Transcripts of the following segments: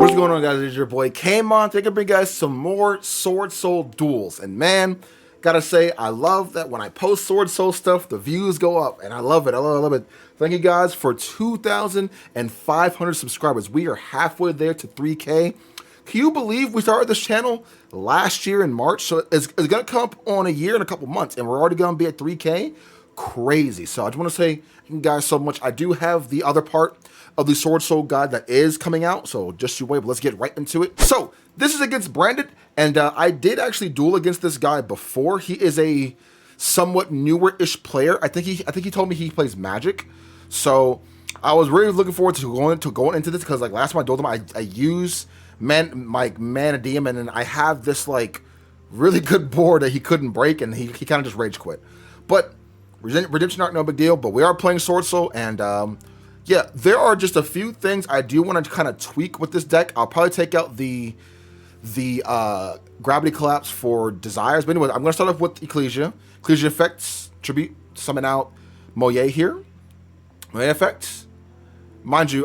What's going on, guys? It's your boy Kamon. Taking to bring you guys some more Sword Soul duels. And man, gotta say, I love that when I post Sword Soul stuff, the views go up. And I love it. I love it. Thank you guys for 2,500 subscribers. We are halfway there to 3K. Can you believe we started this channel last year in March? So it's gonna come up on a year and a couple months, and we're already gonna be at 3K. Crazy. So I just want to say thank you guys so much. I do have the other part of the Sword Soul guide that is coming out, so just you wait, but let's get right into it. So this is against Branded, and I did actually duel against this guy before. He is a somewhat newer-ish player. I think he told me he plays Magic, so I was really looking forward to going into this because like last time I dueled him, I use Mana Diem, and then I have this like really good board that he couldn't break, and he kind of just rage quit. But Redemption Arc, no big deal, but we are playing Sword Soul, and yeah, there are just a few things I do want to kind of tweak with this deck. I'll probably take out the Gravity Collapse for Desires, but anyway, I'm going to start off with Yugioh. Yugioh effects, tribute, summon out Moye here. Moye effects. Mind you,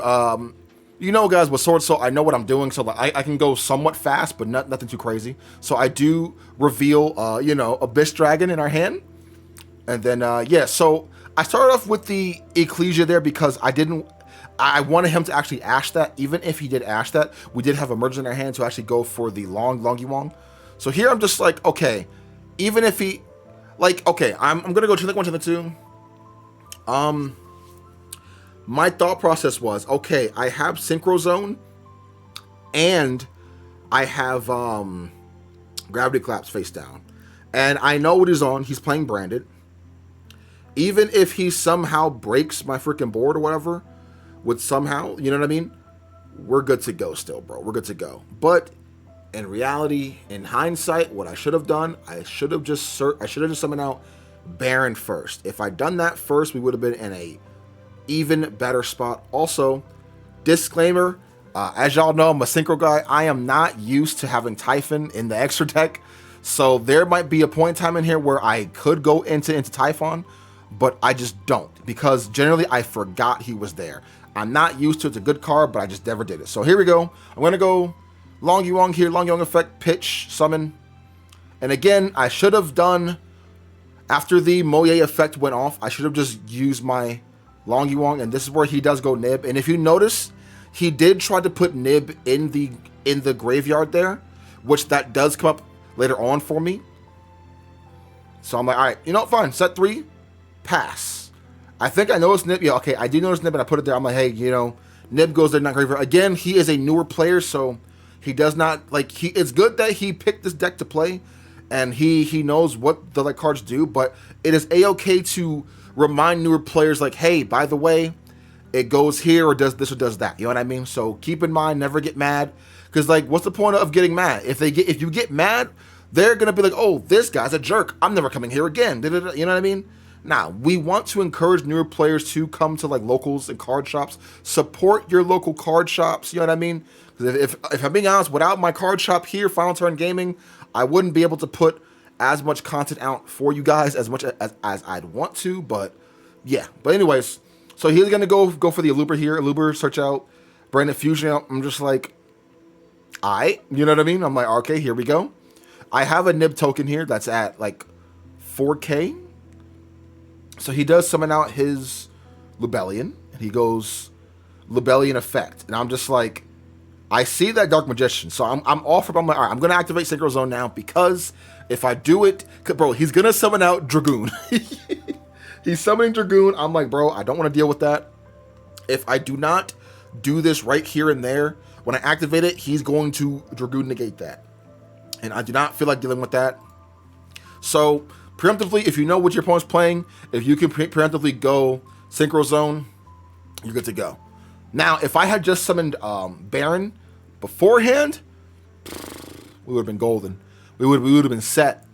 you know, guys, with Sword Soul, I know what I'm doing, so like, I can go somewhat fast, but nothing too crazy. So I do reveal, you know, Abyss Dragon in our hand. And then, yeah, so I started off with the Yugioh there because I wanted him to actually ash that. Even if he did ash that, we did have a merge in our hand to actually go for the Longiwong. So here I'm just like, okay, even if he, like, okay, I'm going to go to the 2. My thought process was, okay, I have Synchro Zone and I have Gravity Collapse face down. And I know what he's on. He's playing Branded. Even if he somehow breaks my freaking board or whatever, would somehow, you know what I mean? We're good to go still, bro. We're good to go. But in reality, in hindsight, what I should have done, I should have just summoned out Baron first. If I'd done that first, we would have been in a even better spot. Also, disclaimer, as y'all know, I'm a Synchro guy. I am not used to having Typhon in the extra deck. So there might be a point in time in here where I could go into Typhon, but I just don't, because generally I forgot he was there. I'm not used to it. It's a good card, but I just never did it. So here we go. I'm going to go Longiwong here, Longiwong effect, pitch, summon. And again, I should have done, after the Moye effect went off, I should have just used my Longiwong, and this is where he does go Nib. And if you notice, he did try to put Nib in the graveyard there, which that does come up later on for me. So I'm like, all right, you know what, fine, set 3, pass. I think I noticed Nib. Yeah, okay, I did notice Nib, and I put it there. I'm like, hey, you know, Nib goes there, not graveyard. Again, he is a newer player, so he does not, like, it's good that he picked this deck to play, and he knows what the like cards do, but it is a-okay to remind newer players, like, hey, by the way, it goes here, or does this, or does that. You know what I mean? So keep in mind, never get mad, because, like, what's the point of getting mad? If you get mad, they're going to be like, oh, this guy's a jerk. I'm never coming here again. You know what I mean? Now, we want to encourage newer players to come to like locals and card shops. Support your local card shops. You know what I mean? Because if I'm being honest, without my card shop here, Final Turn Gaming, I wouldn't be able to put as much content out for you guys as much as I'd want to. But yeah. But anyways, so he's going to go for the Aluber here. Aluber, search out Branded Fusion. I'm just like, alright. You know what I mean? I'm like, okay, here we go. I have a Nib token here that's at like 4K. So he does summon out his Lubellion, and he goes Lubellion effect. And I'm just like, I see that Dark Magician, so I'm off. I'm like, all right, I'm going to activate Synchro Zone now, because if I do it, bro, he's going to summon out Dragoon. He's summoning Dragoon. I'm like, bro, I don't want to deal with that. If I do not do this right here and there, when I activate it, he's going to Dragoon negate that. And I do not feel like dealing with that. So preemptively, if you know what your opponent's playing, if you can preemptively go Synchro Zone, you're good to go. Now, if I had just summoned Baron beforehand, we would have been golden. We would have been set.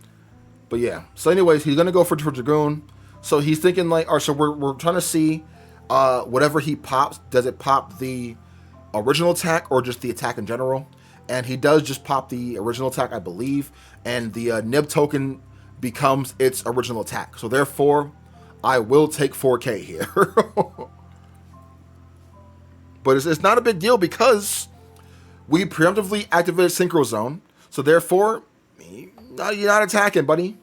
But yeah. So anyways, he's going to go for Dragoon. So he's thinking like, all right, so we're trying to see whatever he pops, does it pop the original attack or just the attack in general? And he does just pop the original attack, I believe. And the Nib token becomes its original attack. So therefore, I will take 4K here. But it's not a big deal because We preemptively activated Synchro Zone, so therefore, you're not attacking, buddy.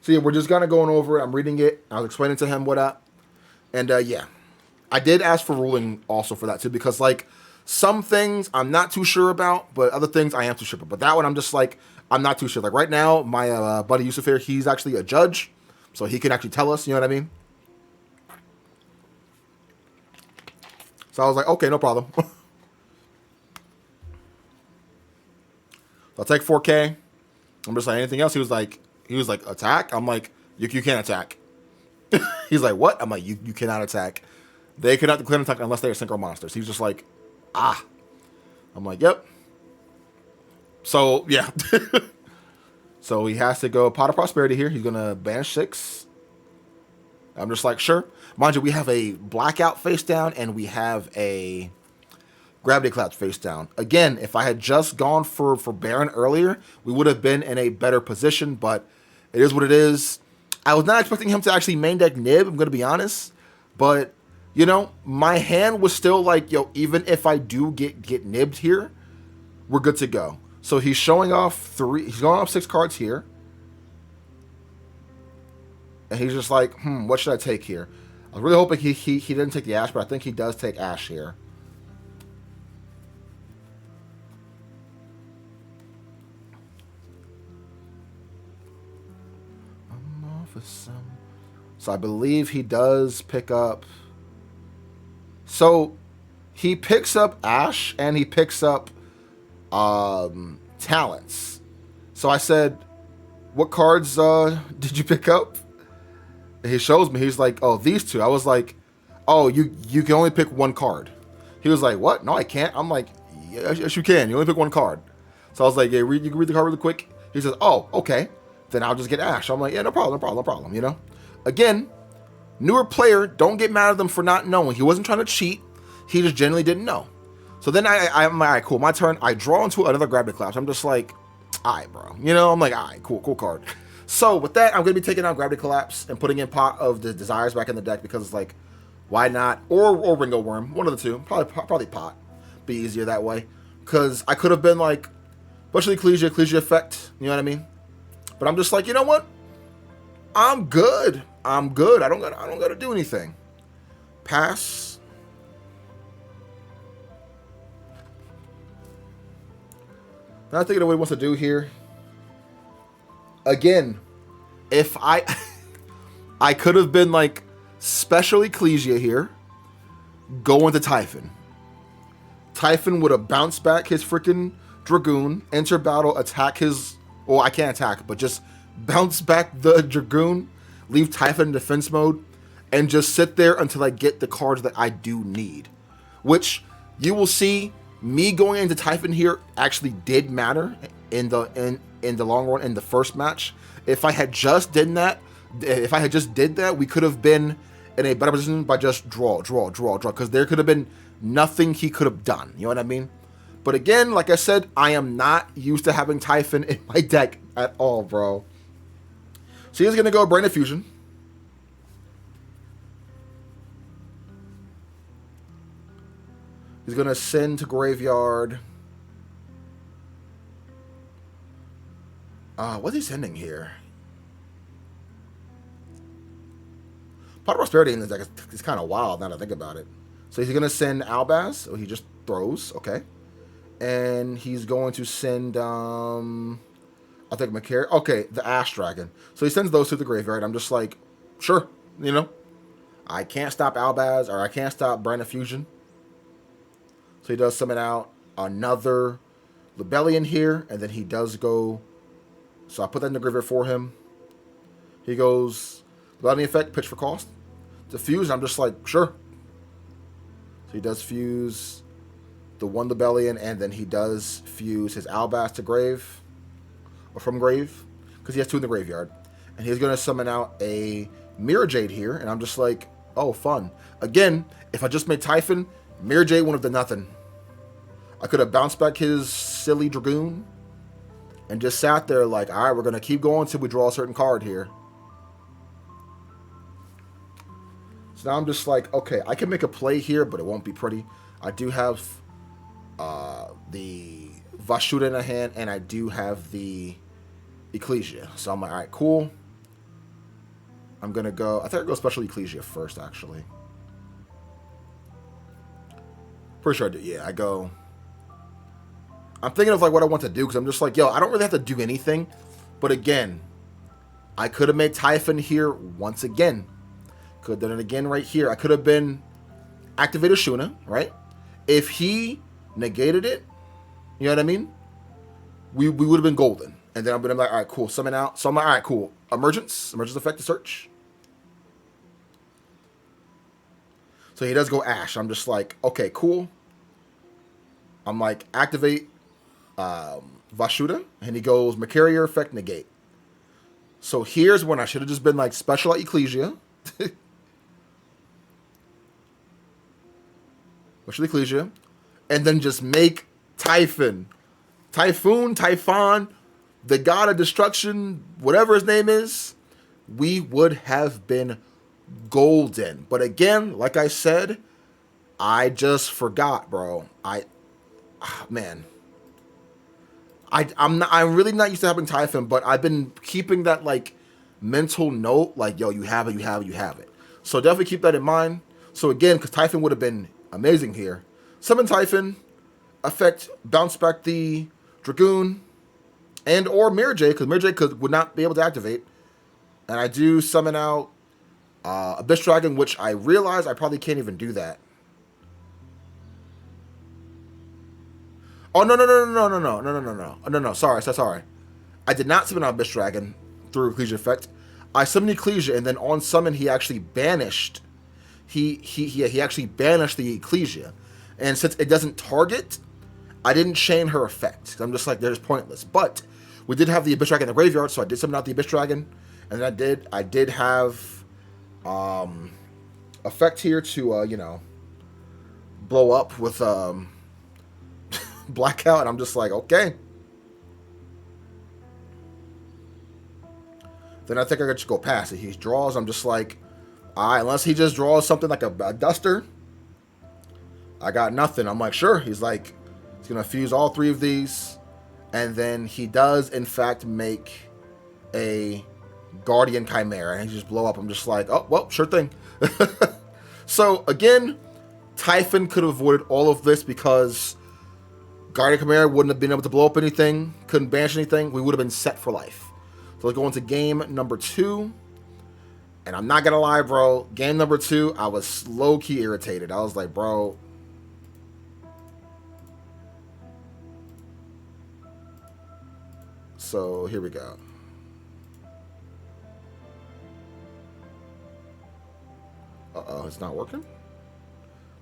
So yeah, we're just kind of going over it. I'm reading it. I was explaining to him what up. And yeah, I did ask for ruling also for that too, because like some things I'm not too sure about, but other things I am too sure about. But that one I'm just like, I'm not too sure. Like right now, my buddy Yusuf here, he's actually a judge, so he can actually tell us, you know what I mean? So I was like, okay, no problem. So I'll take 4K. I'm just like, anything else? He was like, attack? I'm like, you can't attack. He's like, what? I'm like, you cannot attack. They cannot declare an attack unless they are synchro monsters. He's just like, ah. I'm like, yep. So, yeah. So he has to go Pot of Prosperity here. He's going to banish 6. I'm just like, sure. Mind you, we have a Blackout face down and we have a Gravity Collapse face down. Again, if I had just gone for Baron earlier, we would have been in a better position, but it is what it is. I was not expecting him to actually main deck Nib, I'm going to be honest. But, you know, my hand was still like, yo, even if I do get nibbed here, we're good to go. So he's showing off he's going off 6 cards here. And he's just like, what should I take here? I was really hoping he didn't take the Ash, but I think he does take Ash here. So I believe he does pick up. So he picks up Ash and he picks up talents. So I said, what cards did you pick up? And he shows me. He's like, oh, these 2. I was like, oh, you can only pick 1 card. He was like, what? No, I can't. I'm like, yes, you can. You only pick 1 card. So I was like, yeah, you can read the card really quick. He says, oh, okay. Then I'll just get Ash. I'm like, yeah, no problem, you know? Again, newer player, don't get mad at them for not knowing. He wasn't trying to cheat. He just genuinely didn't know. So then I'm like, all right, cool, my turn. I draw into another Gravity Collapse. I'm just like, all right, bro. You know, I'm like, all right, cool card. So with that, I'm going to be taking out Gravity Collapse and putting in Pot of the Desires back in the deck because it's like, why not? Or Ringo Worm, one of the two. Probably Pot. Be easier that way. Because I could have been like, especially Ecclesia effect, you know what I mean? But I'm just like, you know what? I'm good. I don't gotta do anything. Pass. Now I'm thinking of what he wants to do here. Again, if I could have been like special Ecclesia here, go into Typhon. Typhon would have bounced back his freaking Dragoon, enter battle, attack his. Well, I can't attack, but just bounce back the Dragoon, leave Typhon in defense mode, and just sit there until I get the cards that I do need. Which you will see me going into Typhon here actually did matter in the long run in the first match. If I had just did that, we could have been in a better position by just draw. Because there could have been nothing he could have done. You know what I mean? But again, like I said, I am not used to having Typhon in my deck at all, bro. So he's going to go Brain of Fusion. He's going to send to Graveyard. What's he sending here? Pot of Prosperity in this deck is kind of wild now that I think about it. So he's going to send Albaz. Oh, he just throws. Okay. And he's going to send, I think Macari. Okay, the Ash Dragon. So he sends those to the graveyard. I'm just like, sure, you know. I can't stop Albaz, or I can't stop Brand of Fusion. So he does summon out another Libellion here, and then he does go. So I put that in the graveyard for him. He goes, Libellion effect, pitch for cost. To fuse, I'm just like, sure. So he does fuse the one Libellion, and then he does fuse his Albaz to grave, or from grave, because he has 2 in the graveyard. And he's going to summon out a Mirror Jade here, and I'm just like, oh, fun. Again, if I just made Typhon, Mirror Jade wouldn't have done nothing. I could have bounced back his silly Dragoon, and just sat there like, all right, we're going to keep going until we draw a certain card here. So now I'm just like, okay, I can make a play here, but it won't be pretty. I do have the Vashuda in the hand, and I do have the Ecclesia. So I'm like, all right, cool. I'm gonna go. I think I go special Ecclesia first, actually. Pretty sure I do. Yeah, I go. I'm thinking of like what I want to do because I'm just like, yo, I don't really have to do anything. But again, I could have made Typhon here once again. Could have done it again right here. I could have been activated Shuna, right? If he negated it, you know what I mean? We would have been golden. And then I'm like, all right, cool. Summon out. So I'm like, all right, cool. Emergence effect to search. So he does go Ash. I'm just like, okay, cool. I'm like, activate Vashuda. And he goes Macarier effect negate. So here's when I should have just been like special Ecclesia. Special Ecclesia. And then just make Typhon. Typhon, the god of destruction, whatever his name is, we would have been golden. But again, like I said, I just forgot, bro. I'm really not used to having Typhon, but I've been keeping that like mental note, like, yo, you have it. So definitely keep that in mind. So again, because Typhon would have been amazing here. Summon Typhon, effect, bounce back the Dragoon, and or Mirror J, because Mirror J would not be able to activate. And I do summon out Abyss Dragon, which I realize I probably can't even do that. Oh, no. Sorry. I did not summon out Abyss Dragon through Ecclesia effect. I summoned Ecclesia, and then on summon, he actually banished. He actually banished the Ecclesia. And since it doesn't target, I didn't chain her effect. I'm just like, they're just pointless. But we did have the Abyss Dragon in the graveyard, so I did summon out the Abyss Dragon. And then I did have effect here to, blow up with Blackout. And I'm just like, okay. Then I think I could just go past it. He draws, I'm just like, all right, unless he just draws something like a Duster, I got nothing. I'm like, sure. He's like, he's going to fuse all three of these. And then he does, in fact, make a Guardian Chimera. And he just blow up. I'm just like, oh, well, sure thing. So, again, Typhon could have avoided all of this because Guardian Chimera wouldn't have been able to blow up anything, couldn't banish anything. We would have been set for life. So let's go into game number 2. And I'm not going to lie, bro. Game number 2, I was low-key irritated. I was like, bro. So here we go. Uh-oh, it's not working?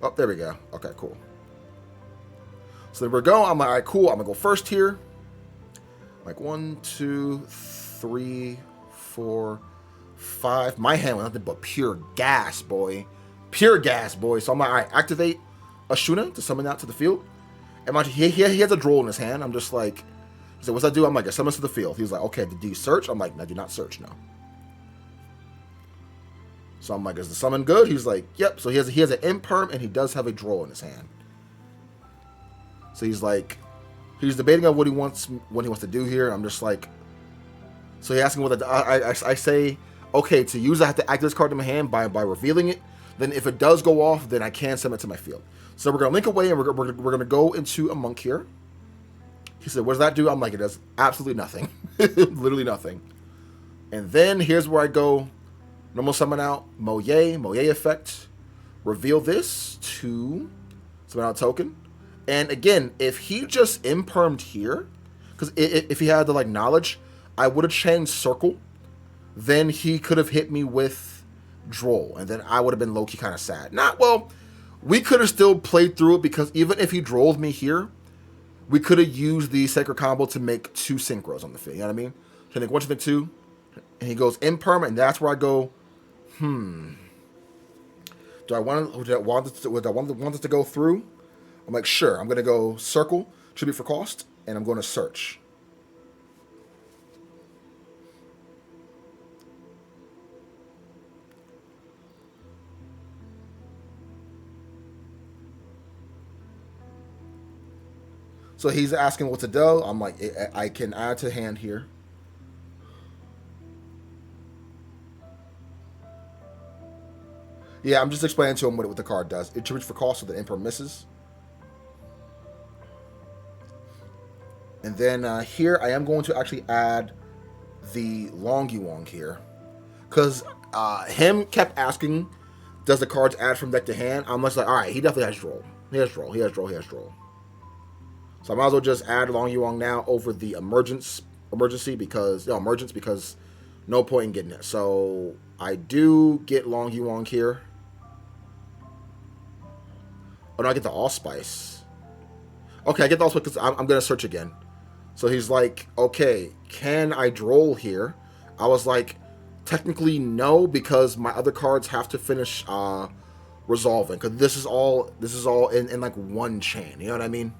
Oh, there we go. Okay, cool. So there we go. I'm like, all right, cool. I'm going to go first here. Like 1, 2, 3, 4, 5. My hand was nothing but pure gas, boy. Pure gas, boy. So I'm like, all right, activate Ashuna to summon out to the field. And he has a droll in his hand. I'm just like, he said, what's that do? I'm like, it summons to the field. He was like, okay, do you search? I'm like, no, do not search, no. So I'm like, is the summon good? He's like, yep. So he has an imperm and he does have a droll in his hand. So he's like, he's debating on what he wants to do here. I'm just like, so he asks me what I say, okay, to use I have to activate this card in my hand by revealing it. Then if it does go off, then I can summon it to my field. So we're gonna link away and we're gonna go into a monk here. He said, what does that do? I'm like, it does absolutely nothing. Literally nothing. And then here's where I go, normal summon out Moye effect, reveal this to summon out token. And again, if he just impermed here, because if he had the like knowledge, I would have changed circle. Then he could have hit me with droll, and then I would have been low-key kind of sad. We could have still played through it because even if he drolled me here, we could have used the sacred combo to make 2 synchros on the field. You know what I mean? So I think 1, 2, 2, and he goes imperm, and that's where I go. Do I want this to go through? I'm like, sure. I'm gonna go circle, tribute for cost, and I'm going to search. So he's asking what to do. I'm like, I can add to hand here. Yeah, I'm just explaining to him what the card does. It tributes for cost so the Emperor misses. And then here, I am going to actually add the Long Yuong here. Because him kept asking, does the cards add from deck to hand? I'm just like, all right, he definitely has draw. He has draw. He has draw. He has draw. So I might as well just add Long Yuong now over the emergency because no point in getting it. So I do get Long Yuong here. Oh no, I get the Allspice. Okay, I get the Allspice because I'm gonna search again. So he's like, okay, can I droll here? I was like, technically no, because my other cards have to finish resolving. Because this is all in like one chain. You know what I mean?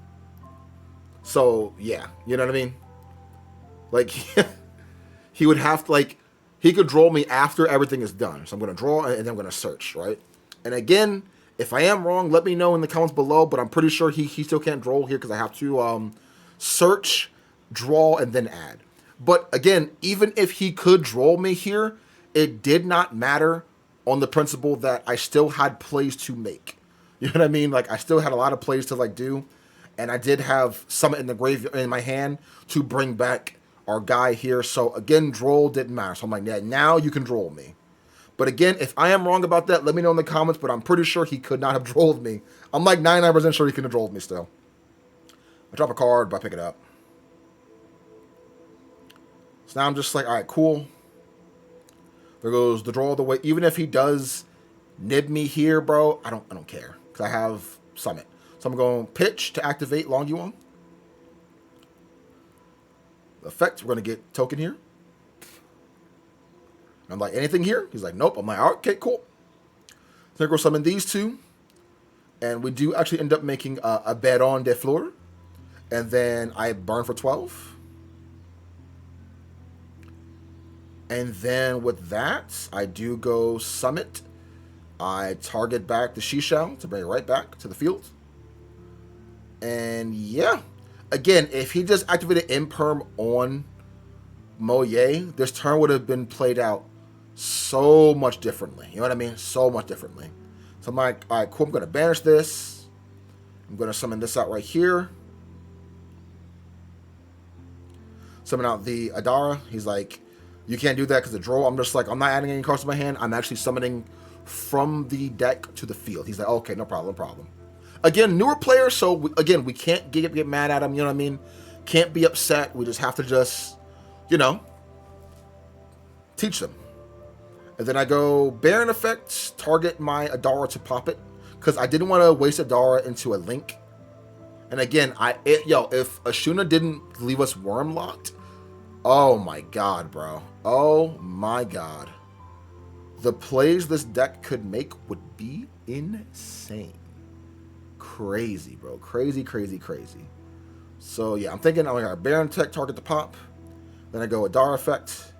So yeah, you know what I mean? Like he would have to he could draw me after everything is done. So I'm gonna draw and then I'm gonna search, right? And again, if I am wrong, let me know in the comments below. But I'm pretty sure he still can't draw here because I have to search, draw, and then add. But again, even if he could draw me here, it did not matter on the principle that I still had plays to make. You know what I mean? Like I still had a lot of plays to do, and I did have Summit in the grave in my hand to bring back our guy here. So again, draw didn't matter. So I'm like, yeah, now you can draw me. But again, if I am wrong about that, let me know in the comments. But I'm pretty sure he could not have drolled me. I'm like 99% sure he could have drolled me still. I drop a card, but I pick it up. So now I'm just like, all right, cool. There goes the draw of the way. Even if he does nib me here, bro, I don't care because I have Summit. So I'm going pitch to activate Long Yuong. Effect, we're going to get token here. I'm like, anything here? He's like, nope. I'm like, all right, okay, cool. So I'm going to summon these two. And we do actually end up making a Baron de Fleur. And then I burn for 12. And then with that, I do go Summit. I target back the Shishao to bring it right back to the field. And yeah. Again, if he just activated Imperm on Moye, this turn would have been played out so much differently. You know what I mean? So much differently. So I'm like, all right, cool. I'm going to banish this. I'm going to summon this out right here. Summon out the Adara. He's like, you can't do that because of draw. I'm just like, I'm not adding any cards to my hand. I'm actually summoning from the deck to the field. He's like, okay, no problem, no problem. Again, newer player, so we can't get mad at him. You know what I mean? Can't be upset. We just have to just, teach them. And then I go Baron effects, target my Adara to pop it because I didn't want to waste Adara into a link. And again, if Ashuna didn't leave us worm locked, oh my god, bro. Oh my god. The plays this deck could make would be insane. Crazy, bro. Crazy, crazy, crazy. So yeah, I'm thinking I'm like, all right, Baron tech, target the pop. Then I go Adara effect.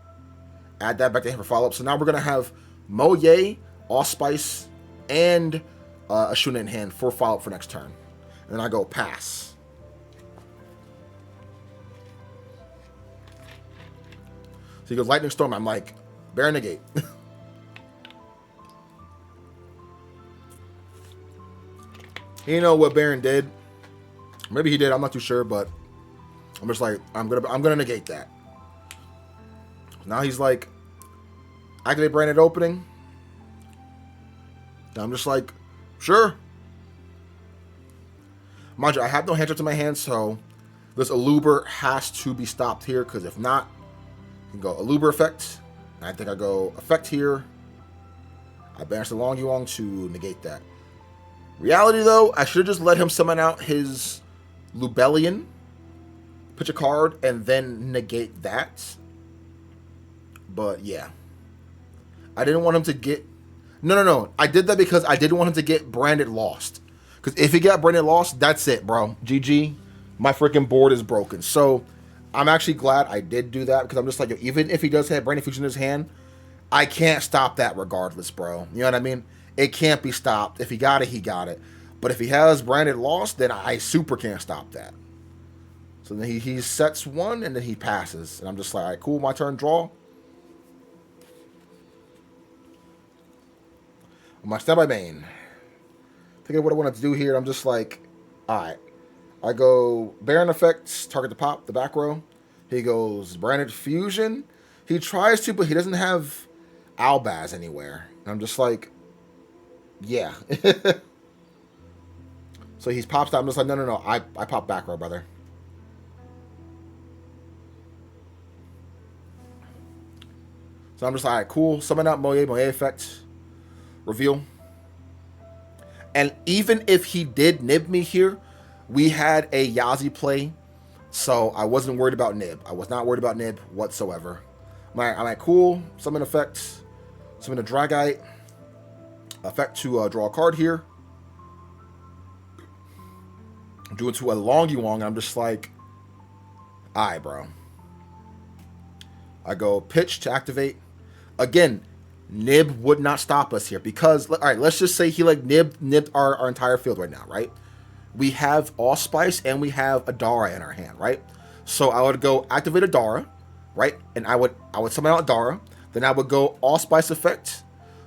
Add that back to him for follow-up. So now we're going to have Moye, Allspice, and Ashuna in hand for follow-up for next turn. And then I go pass. So he goes Lightning Storm. I'm like, Baron negate. You know what Baron did? Maybe he did. I'm not too sure, but I'm just like, I'm gonna negate that. Now he's like, activate branded opening. And I'm just like, sure. Mind you, I have no hand trap to my hand, so this Aluber has to be stopped here, because if not, you can go Aluber effect. And I think I go effect here. I banish the Long Yuong to negate that. Reality, though, I should have just let him summon out his Lubellion, pitch a card, and then negate that. But, yeah. I didn't want him to get... No. I did that because I didn't want him to get branded lost. Because if he got branded lost, that's it, bro. GG. My freaking board is broken. So, I'm actually glad I did do that. Because I'm just like, even if he does have branded fusion in his hand, I can't stop that regardless, bro. You know what I mean? It can't be stopped. If he got it, he got it. But if he has branded lost, then I super can't stop that. So then he sets one, and then he passes. And I'm just like, all right, cool, my turn, draw. My standby main. Thinking of what I want to do here, I'm just like, all right. I go Baron effects, target the pop, the back row. He goes Branded Fusion. He tries to, but he doesn't have Albaz anywhere. And I'm just like, yeah. So he pops out. I'm just like, no. I pop back row, brother. So I'm just like, all right, cool. Summon out Moye effect. Reveal. And even if he did nib me here, we had a Yazi play, so I wasn't worried about nib. I was not worried about nib whatsoever. I'm like, cool. Summon effect. Summon a Dragite. Effect to draw a card here. Do it to a Long Yuang. I'm just like, alright, bro. I go pitch to activate. Again, nib would not stop us here because, all right, let's just say he like nibbed our entire field right now, right? We have Allspice and we have Adara in our hand, right? So I would go activate Adara, right? And I would summon out Adara. Then I would go Allspice effect,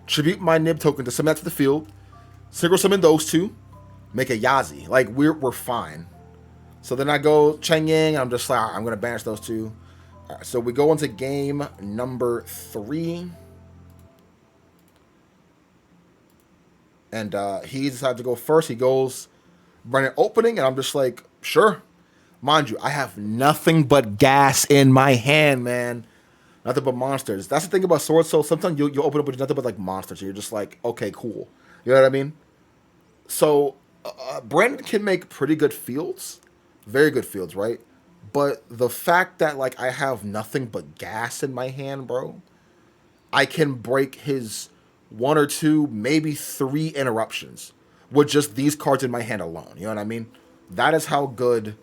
tribute my nib token to summon that to the field, synchro summon those two, make a Yazi. Like we're fine. So then I go Cheng Yang. I'm just like, right, I'm gonna banish those two. All right, so we go into game number 3. And he decided to go first. He goes Branded Opening, and I'm just like, sure. Mind you, I have nothing but gas in my hand, man. Nothing but monsters. That's the thing about Swordsoul. Sometimes you'll open up with nothing but like monsters. And you're just like, okay, cool. You know what I mean? So Brandon can make pretty good fields. Very good fields, right? But the fact that like I have nothing but gas in my hand, bro, I can break his 1 or 2, maybe 3 interruptions with just these cards in my hand alone. You know what I mean? That is how good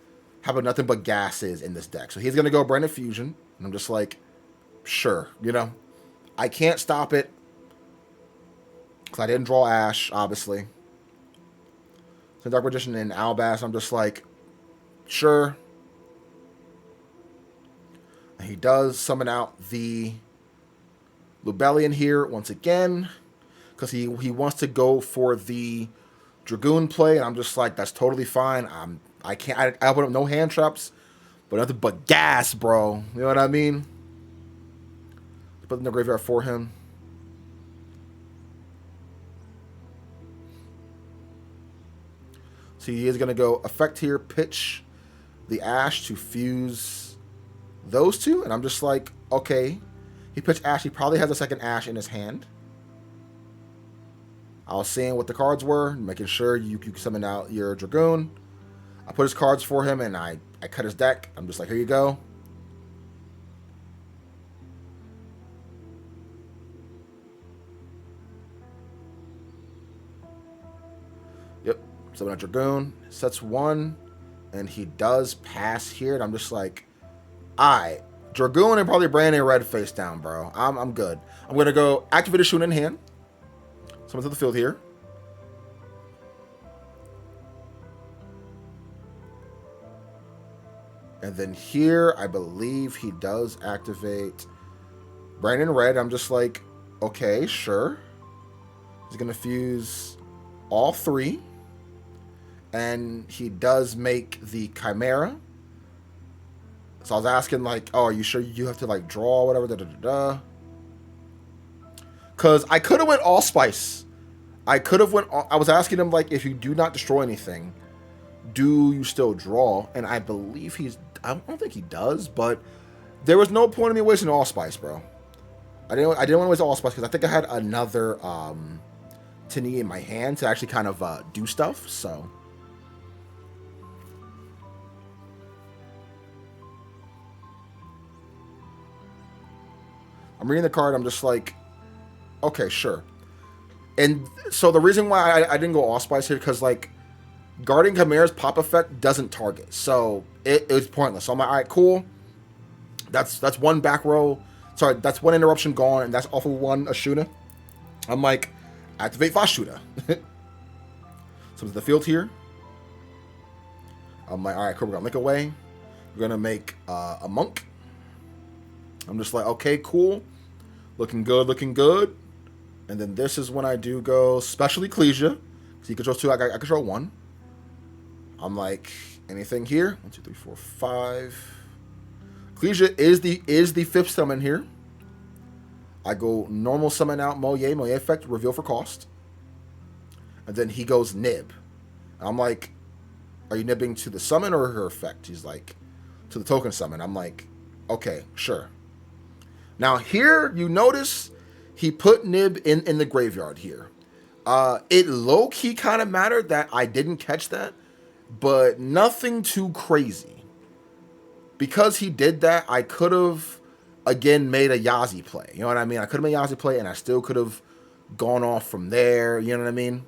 having nothing but gas is in this deck. So he's going to go Branded Fusion. And I'm just like, sure. You know, I can't stop it because I didn't draw Ash, obviously. So Dark Magician and Albaz, I'm just like, sure. And he does summon out the Lubellion here once again because he wants to go for the Dragoon play, and I'm just like, that's totally fine. I open up no hand traps, but nothing but gas, bro. You know what I mean? Put in the graveyard for him. So he is gonna go effect here, pitch the Ash to fuse those two, and I'm just like, okay. He pitched Ash. He probably has a second Ash in his hand. I was seeing what the cards were, making sure you can summon out your Dragoon. I put his cards for him, and I cut his deck. I'm just like, here you go. Yep, summon a Dragoon. Sets 1, and he does pass here, and I'm just like, alright. Dragoon and probably Brandon Red face down, bro. I'm good. I'm going to go activate a Shun in hand. Summon to the field here. And then here, I believe he does activate Brandon Red. I'm just like, okay, sure. He's going to fuse all 3. And he does make the Chimera. So I was asking, like, oh, are you sure you have to, like, draw or whatever, da-da-da-da? Because I could have went Allspice. I was asking him, like, if you do not destroy anything, do you still draw? And I believe I don't think he does, but there was no point in me wasting Allspice, bro. I didn't want to waste Allspice because I think I had another Tini in my hand to actually kind of do stuff, so. I'm reading the card, I'm just like, okay, sure. And so the reason why I didn't go Allspice here, because, like, Guardian Chimera's pop effect doesn't target. So it's pointless. So I'm like, all right, cool. That's one back row. Sorry, that's one interruption gone, and that's off of one Ashuna. I'm like, activate Vashuda. So it's the field here. I'm like, all right, cool, we're going to make a way. We're going to make a monk. I'm just like, okay, cool. Looking good, looking good. And then this is when I do go special Ecclesia. So he controls 2, I control 1. I'm like, anything here? 1, 2, 3, 4, 5. Ecclesia is the 5th summon here. I go normal summon out Moye effect, reveal for cost. And then he goes nib. I'm like, are you nibbing to the summon or her effect? He's like, to the token summon. I'm like, okay, sure. Now here, you notice he put nib in the graveyard here. It low-key kind of mattered that I didn't catch that, but nothing too crazy. Because he did that, I could have, again, made a Yazi play. You know what I mean? I could have made a Yazi play, and I still could have gone off from there. You know what I mean?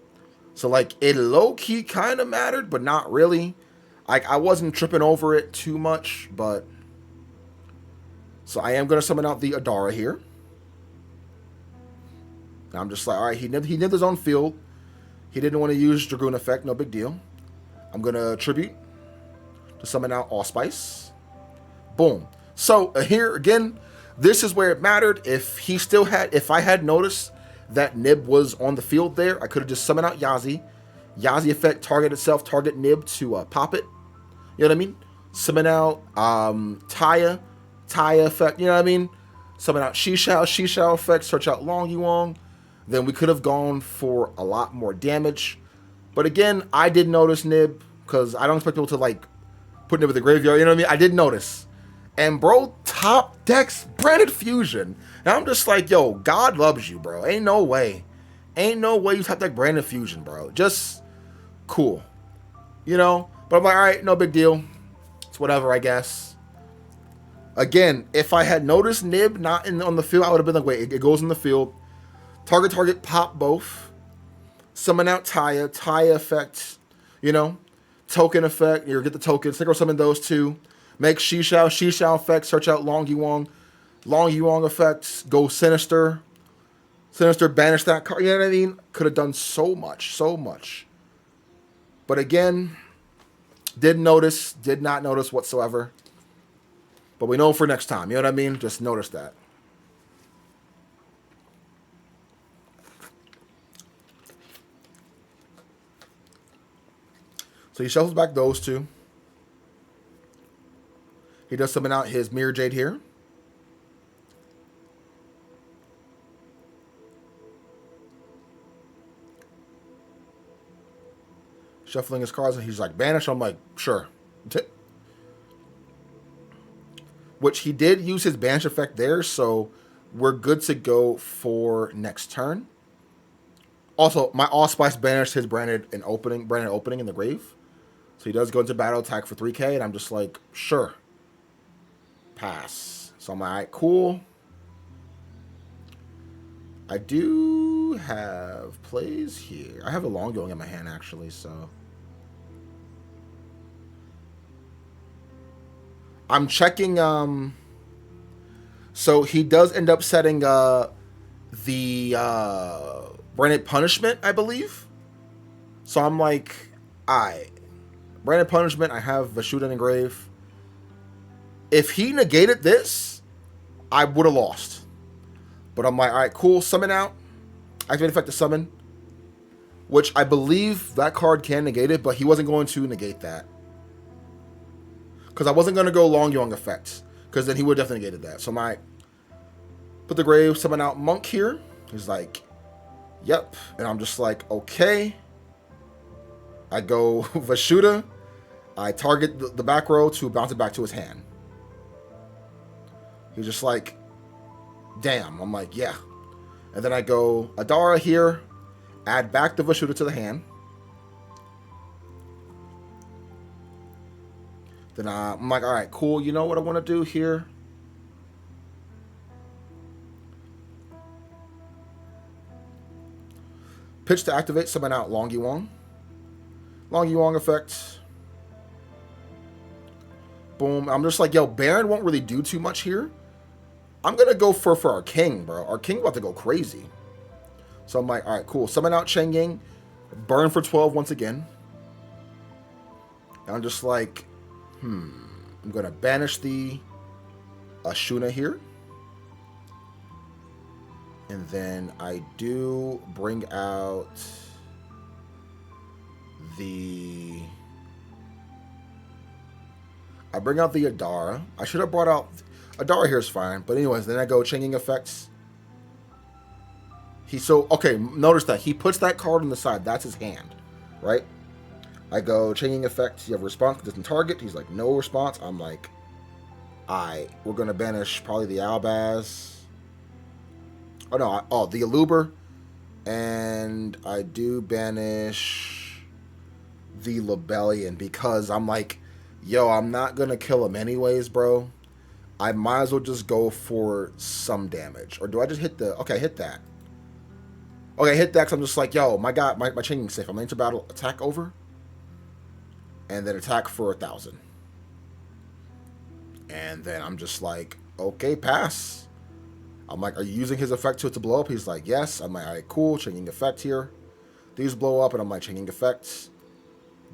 So, like, it low-key kind of mattered, but not really. Like, I wasn't tripping over it too much, but... So, I am going to summon out the Adara here. And I'm just like, all right, he nibbed his own field. He didn't want to use Dragoon effect, no big deal. I'm going to Tribute to summon out Allspice. Boom. So, here, again, this is where it mattered. If I had noticed that Nib was on the field there, I could have just summoned out Yazi. Yazi effect, target itself, target Nib to pop it. You know what I mean? Summon out Taya effect, you know what I mean? Summon out Shishao effect, search out Long Yuong. Then we could have gone for a lot more damage. But again, I did notice Nib, because I don't expect people to, like, put Nib in the graveyard, you know what I mean? I did notice. And, bro, top decks Branded Fusion. And I'm just like, yo, God loves you, bro. Ain't no way. Ain't no way you top deck Branded Fusion, bro. Just cool. You know? But I'm like, all right, no big deal. It's whatever, I guess. Again, if I had noticed Nib not on the field, I would have been like, wait, it goes in the field. Target, pop both. Summon out Taya effect, you know, token effect. You get the token. Synchro summon those two. Make Shishao effect. Search out Long Yuong effects. Go Sinister. Banish that card. You know what I mean? Could have done so much. But again, did not notice whatsoever. But we know for next time. You know what I mean? Just notice that. So he shuffles back those two. He does summon out his Mirror Jade here. Shuffling his cards, and he's like, banish. I'm like, sure. Which he did use his banish effect there, so we're good to go for next turn. Also, my Allspice banished his branded opening in the grave. So he does go into battle attack for 3k, and I'm just like, sure. Pass. So I'm like, all right, cool. I do have plays here. I have a Long going in my hand, actually, so. I'm checking, so he does end up setting the Branded Punishment, I believe. So I'm like, alright. Branded Punishment, I have Vashuda in the grave. If he negated this, I would have lost. But I'm like, alright, cool. Summon out. Activate effect to summon. Which I believe that card can negate it, but he wasn't going to negate that. Because I wasn't going to go Long Yuong effects. Because then he would have definitely negated that. So I'm like, put the grave, summon out Monk here. He's like, yep. And I'm just like, okay. I go Vashuda. I target the back row to bounce it back to his hand. He's just like, damn. I'm like, yeah. And then I go Adara here. Add back the Vashuda to the hand. Then I'm like, all right, cool. You know what I want to do here? Pitch to activate, summon out Long Yuong. Long Yuong effect. Boom. I'm just like, yo, Baron won't really do too much here. I'm going to go for our king, bro. Our king about to go crazy. So I'm like, all right, cool. Summon out Cheng Ying. Burn for 12 once again. And I'm just like, I'm going to banish the Ashuna here. And then I do bring out the... I bring out the Adara. I should have brought out... Adara here is fine. But anyways, then I go changing effects. Okay, notice that. He puts that card on the side. That's his hand, right? I go changing effects. You have a response. Doesn't target. He's like, no response. I'm like, we're going to banish probably the Albaz. Oh, no. The Aluber. And I do banish the Lebellion because I'm like, yo, I'm not going to kill him anyways, bro. I might as well just go for some damage. Or do I just hit the... Okay, hit that. Okay, hit that because I'm just like, yo, my God, my chaining safe. I'm into battle. Attack over. And then attack for 1,000. And then I'm just like, okay, pass. I'm like, are you using his effect to blow up? He's like, yes. I'm like, all right, cool. Changing effect here. These blow up, and I'm like, changing effects.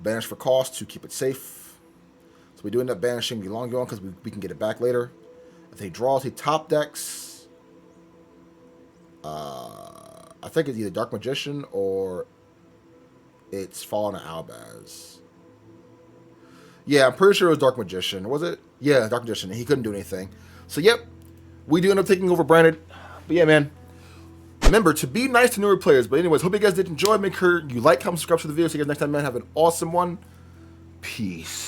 Banish for cost to keep it safe. So we do end up banishing the Yugioh because we can get it back later. If he draws, he top decks. I think it's either Dark Magician or it's Fallen Albaz. Yeah, I'm pretty sure it was Dark Magician. Was it? Yeah, Dark Magician. He couldn't do anything. So, yep. We do end up taking over Branded. But yeah, man. Remember to be nice to newer players. But anyways, hope you guys did enjoy. Make sure you like, comment, subscribe to the video. See you guys next time, man. Have an awesome one. Peace.